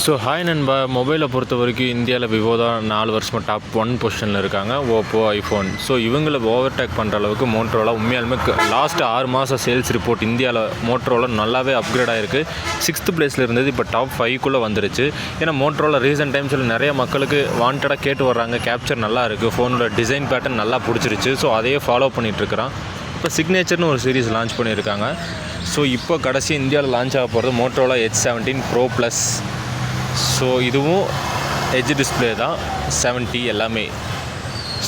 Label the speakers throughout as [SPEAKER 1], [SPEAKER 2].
[SPEAKER 1] So hi நண்பா, மொபைலை பொறுத்த வரைக்கும் இந்தியாவில் விவோ தான் 4 வருஷமாக டாப் 1 பொசிஷனில் இருக்காங்க. Oppo, iPhone. ஸோ இவங்களை ஓவர்டேக் பண்ணுற அளவுக்கு மோட்டரோலா உண்மையாலுமே லாஸ்ட் 6 மாதம் சேல்ஸ் ரிப்போர்ட் இந்தியாவில் மோட்டரோலா நல்லாவே அப்கிரேட் ஆகிருக்கு. 6th பிளேஸில் இருந்தது இப்போ டாப் 5க்குள்ளே வந்துருச்சு. ஏன்னா மோட்டரோலா ரீசெண்ட் டைம்ஸில் நிறைய மக்களுக்கு வாண்டடாக கேட்டு வர்றாங்க. கேப்சர் நல்லா இருக்குது, ஃபோனோட டிசைன் பேட்டர்ன் நல்லா பிடிச்சிருச்சு. ஸோ அதையே ஃபாலோ பண்ணிகிட்ருக்கிறான். இப்போ சிக்னேச்சர்னு ஒரு சீரிஸ் லான்ச் பண்ணியிருக்காங்க. ஸோ இப்போ கடைசி இந்தியாவில் லான்ச் ஆக போகிறது Motorola H17 Pro Plus. So இதுவும் எட்ஜ் டிஸ்பிளே தான், 70 எல்லாமே.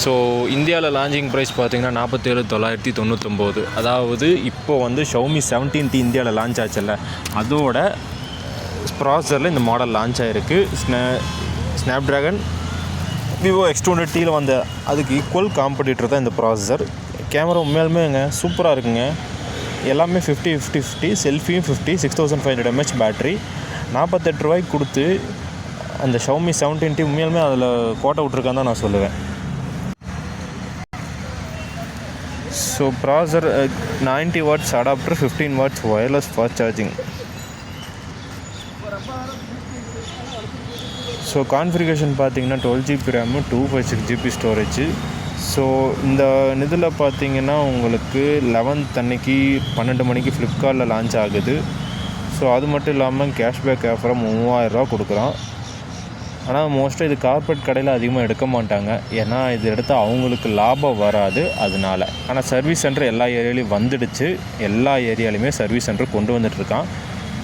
[SPEAKER 1] ஸோ இந்தியாவில் லான்ச்சிங் ப்ரைஸ் பார்த்திங்கன்னா 47,999. அதாவது இப்போ வந்து Xiaomi 17T இந்தியாவில் லான்ச் ஆச்சுல்ல, அதோட ப்ராசஸரில் இந்த மாடல் லான்ச் ஆகிருக்கு. ஸ்னாப்ட்ராகன் விவோ X200Tயில் வந்த அதுக்கு ஈக்குவல் காம்படிட்டர் தான் இந்த ப்ராசஸர். கேமரா உண்மையாலுமேங்க சூப்பராக இருக்குங்க. எல்லாமே 50-50-50, செல்ஃபியும் 50, 6500 mAh பேட்ரி. 48 ரூபாய்க்கு கொடுத்து அந்த Xiaomi 17T உண்மையாலுமே அதில் கோட்டை விட்ருக்கான்னு தான் நான் சொல்லுவேன். ஸோ ப்ராசர் 90 watts adapter, 15 watts wireless fast charging. So configuration பார்த்தீங்கன்னா 12GB RAM, 256 GB storage. So இந்த இதில் பார்த்தீங்கன்னா உங்களுக்கு 11th அன்னைக்கு 12 மணிக்கு ஃப்ளிப்கார்ட்டில் லான்ச் ஆகுது. ஸோ அது மட்டும் இல்லாமல் கேஷ்பேக் ஆஃபராக 3000 ரூபா கொடுக்குறான். ஆனால் மோஸ்ட்டாக இது கார்பரேட் கடையில் அதிகமாக எடுக்க மாட்டாங்க, ஏன்னா இது எடுத்தால் அவங்களுக்கு லாபம் வராது, அதனால. ஆனால் சர்வீஸ் சென்டர் எல்லா ஏரியாலையும் வந்துடுச்சு. எல்லா ஏரியாலையுமே சர்வீஸ் சென்டர் கொண்டு வந்துட்டுருக்கான்.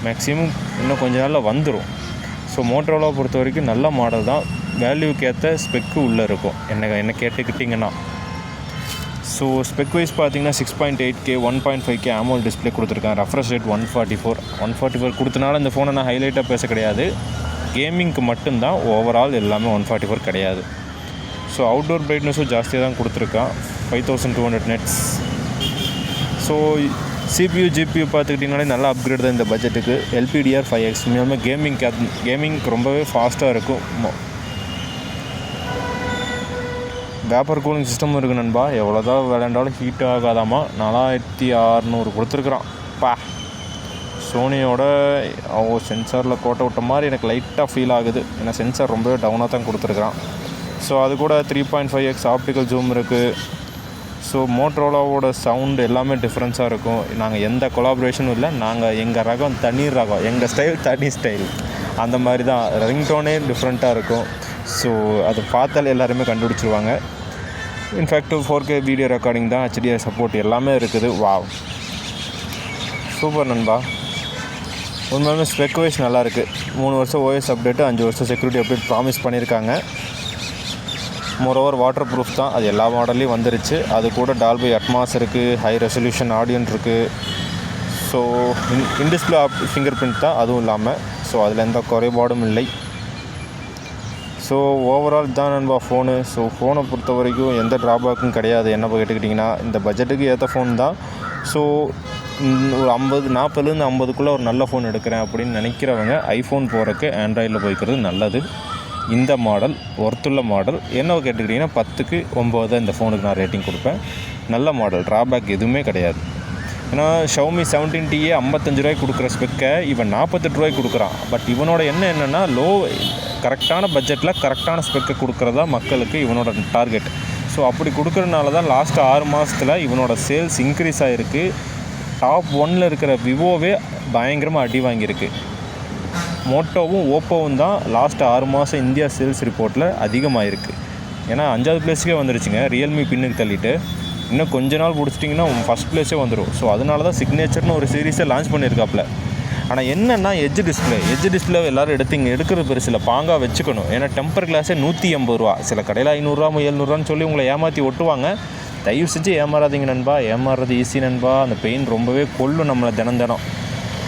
[SPEAKER 1] மேக்ஸிமம் இன்னும் கொஞ்ச நாளில் வந்துடும். ஸோ மோட்டரோலா பொறுத்த வரைக்கும் நல்ல மாடல் தான். வேல்யூக்கு ஏற்ற ஸ்பெக்கு உள்ளே இருக்கும் என்ன கேட்டுக்கிட்டிங்கன்னா. ஸோ ஸ்பெக் வைஸ் பார்த்தீங்கன்னா 6.8K 1.5K AMOLED டிஸ்பிளே கொடுத்துருக்காங்க. ரெஃப்ரெஷ் ரேட் 144 கொடுத்தனால இந்த ஃபோனை நான் ஹைலைட்டாக பேச கிடையாது. கேமிங்க்கு மட்டும்தான், ஓவரால் எல்லாமே 144 கிடையாது. ஸோ அவுட்டோர் பிரைட்னஸும் ஜாஸ்தியாக தான் கொடுத்துருக்கான், 5200 nits. ஸோ CPU GPU பார்த்துக்கிட்டிங்கனாலே நல்லா அப்கிரேட் தான் இந்த பட்ஜெட்டுக்கு. LPDDR5X உண்மையாலுமே கேமிங் ரொம்பவே ஃபாஸ்ட்டாக இருக்கும். வேப்பர் கூலிங் சிஸ்டமும் இருக்குது நண்பா. எவ்வளோதான் விளையாண்டாலும் ஹீட் ஆகாதாமா. 4600 கொடுத்துருக்குறான். சோனியோட சென்சாரில் கோட்டை விட்ட மாதிரி எனக்கு லைட்டாக ஃபீல் ஆகுது, ஏன்னா சென்சார் ரொம்பவே டவுனாக தான் கொடுத்துருக்குறான். ஸோ அது கூட 3.5x ஆப்டிக்கல் ஜூம் இருக்குது. ஸோ மோட்டரோலாவோட சவுண்டு எல்லாமே டிஃப்ரென்ஸாக இருக்கும். நாங்கள் எந்த கொலாபரேஷனும் இல்லை, எங்கள் ரகம் தனி ரகம், எங்கள் ஸ்டைல் தனி ஸ்டைல், அந்த மாதிரி தான். ரிங்டோனே டிஃப்ரெண்ட்டாக இருக்கும். ஸோ அதை பார்த்தாலே எல்லாருமே கண்டுபிடிச்சிருவாங்க. இன்ஃபேக்ட் 4K வீடியோ ரெக்கார்டிங் தான், HDR சப்போர்ட் எல்லாமே இருக்குது. வாவ், சூப்பர் நண்பா. உண்மையுமே ஸ்பெக் வைஸ் நல்லாயிருக்கு. 3 வருஷம் OS அப்டேட்டு, 5 வருஷம் செக்யூரிட்டி அப்டேட் ப்ராமிஸ் பண்ணியிருக்காங்க. மோரோவர் வாட்டர் ப்ரூஃப் தான், அது எல்லா மாடல்லையும் வந்துருச்சு. அது கூட டால்பி அட்மாஸ் இருக்குது, ஹை ரெசல்யூஷன் ஆடியன் இருக்குது. ஸோ இன்டிஸ்பிளே ஃபிங்கர் பிரிண்ட் தான் அதுவும் இல்லாமல். ஸோ அதில் எந்த குறைபாடும் இல்லை. ஸோ ஓவரால் தான் நண்பா ஃபோனு. ஸோ ஃபோனை பொறுத்த வரைக்கும் எந்த ட்ராபேக்கும் கிடையாது. என்ன கேட்டுக்கிட்டிங்கன்னா இந்த பட்ஜெட்டுக்கு ஏற்ற ஃபோன் தான். ஸோ ஒரு 40லேருந்து 50க்குள்ளே ஒரு நல்ல ஃபோன் எடுக்கிறேன் அப்படின்னு நினைக்கிறவங்க ஐஃபோன் போகிறக்கு ஆண்ட்ராய்டில் போய்க்கிறது நல்லது. இந்த மாடல் ஒர்த்துள்ள மாடல். என்ன கேட்டுக்கிட்டிங்கன்னா 10க்கு 9 தான் இந்த ஃபோனுக்கு நான் ரேட்டிங் கொடுப்பேன். நல்ல மாடல், ட்ராபேக் எதுவுமே கிடையாது. ஏன்னா Xiaomi 17Tயே 55 ரூபாய்க்கு கொடுக்குற ஸ்பெக்கை இவன் 48 ரூபாய்க்கு கொடுக்குறான். பட் இவனோட என்னென்னா கரெக்டான பட்ஜெட்டில் கரெக்டான ஸ்பெக்கை கொடுக்குறதா மக்களுக்கு இவனோட டார்கெட். ஸோ அப்படி கொடுக்குறதுனால தான் லாஸ்ட் 6 மாதத்தில் இவனோட சேல்ஸ் இன்க்ரீஸ் ஆகிருக்கு. டாப் 1ல் இருக்கிற விவோவே பயங்கரமாக அடி வாங்கியிருக்கு. மோட்டோவும் ஓப்போவும் தான் லாஸ்ட் 6 மாதம் இந்தியா சேல்ஸ் ரிப்போர்ட்டில் அதிகமாகிருக்கு. ஏன்னா 5வது பிளேஸுக்கே வந்துருச்சுங்க. ரியல்மி பின்னுக்கு தள்ளிட்டு இன்னும் கொஞ்ச நாள் பிடிச்சிட்டிங்கன்னா ஃபஸ்ட் பிளேஸே வந்துடும். ஸோ அதனால தான் சிக்னேச்சர்னு ஒரு சீரீஸை லான்ச் பண்ணியிருக்காப்புல. ஆனால் என்னென்னா எட்ஜ் டிஸ்பிளே எல்லோரும் எடுக்கிறது பெருசில் பாங்காக வச்சுக்கணும். ஏன்னா டெம்பர் கிளாஸே 180 ரூபா, சில கடையில் 500 ரூபா 700 சொல்லி உங்களை ஏமாற்றி ஒட்டுவாங்க. தயவு செஞ்சு ஏமாறாதீங்க நண்பா. ஏமாறுறது ஈஸி நண்பா, அந்த பெயின் ரொம்பவே கொல்லும் நம்மளை தினம்.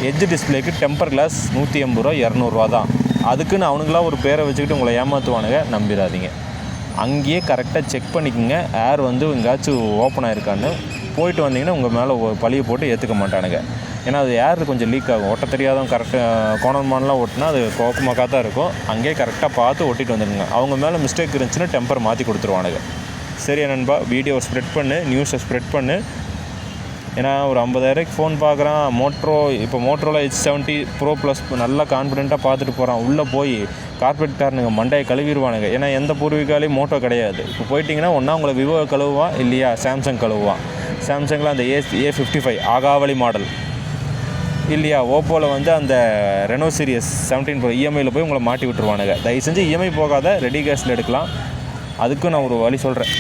[SPEAKER 1] எட்ஜ் டிஸ்பிளேக்கு டெம்பர் கிளாஸ் 180 ரூபா 200 ரூபா தான். அதுக்குன்னு அவனுங்களாம் ஒரு பேரை வச்சுக்கிட்டு உங்களை ஏமாற்றுவானுங்க, நம்பிடாதீங்க. அங்கேயே கரெக்டாக செக் பண்ணிக்கோங்க, ஏர் வந்து எங்கேயாச்சும் ஓப்பன் ஆகிருக்கான்னு. போயிட்டு வந்தீங்கன்னா உங்கள் மேலே பழியை போட்டு ஏற்றுக்க மாட்டானுங்க. ஏன்னா அது ஏர் கொஞ்சம் லீக் ஆகும். ஒட்ட தெரியாதவங்க கரெக்டாக கோணல்மான்லாம் ஓட்டினா அது கோக்கமாக்காக தான் இருக்கும். அங்கேயே கரெக்டாக பார்த்து ஒட்டிட்டு வந்துடுங்க. அவங்க மேலே மிஸ்டேக் இருந்துச்சுன்னா டெம்பர் மாற்றி கொடுத்துருவானுங்க. சரியா நண்பா, வீடியோவை ஸ்ப்ரெட் பண்ணு, நியூஸை ஸ்ப்ரெட் பண்ணு. ஏன்னா ஒரு 50,000 ஃபோன் பார்க்குறான். இப்போ மோட்ரோலா H70 Pro ப்ளஸ் நல்லா கான்ஃபிடென்ட்டாக பார்த்துட்டு போகிறான். உள்ளே போய் கார்பரேட் காரனுங்க மண்டையை கழுவிடுவானுங்க. ஏன்னா எந்த பூர்வீகாலையும் மோட்டோ கிடையாது. இப்போ போயிட்டிங்கன்னா ஒன்றா உங்களை விவோ கழுவுவான், இல்லையா சாம்சங் கழுவுவான். சாம்சங்கில் அந்த A55 ஆகாவளி மாடல், இல்லையா ஓப்போவில் வந்து அந்த ரெனோ சீரியஸ் 17 Pro இஎம்ஐயில் போய் உங்களை மாட்டி விட்டுருவானுங்க. தயவு செஞ்சு இஎம்ஐ போகாத, ரெடி கேஷில் எடுக்கலாம். அதுக்கும் நான் ஒரு வழி சொல்கிறேன்.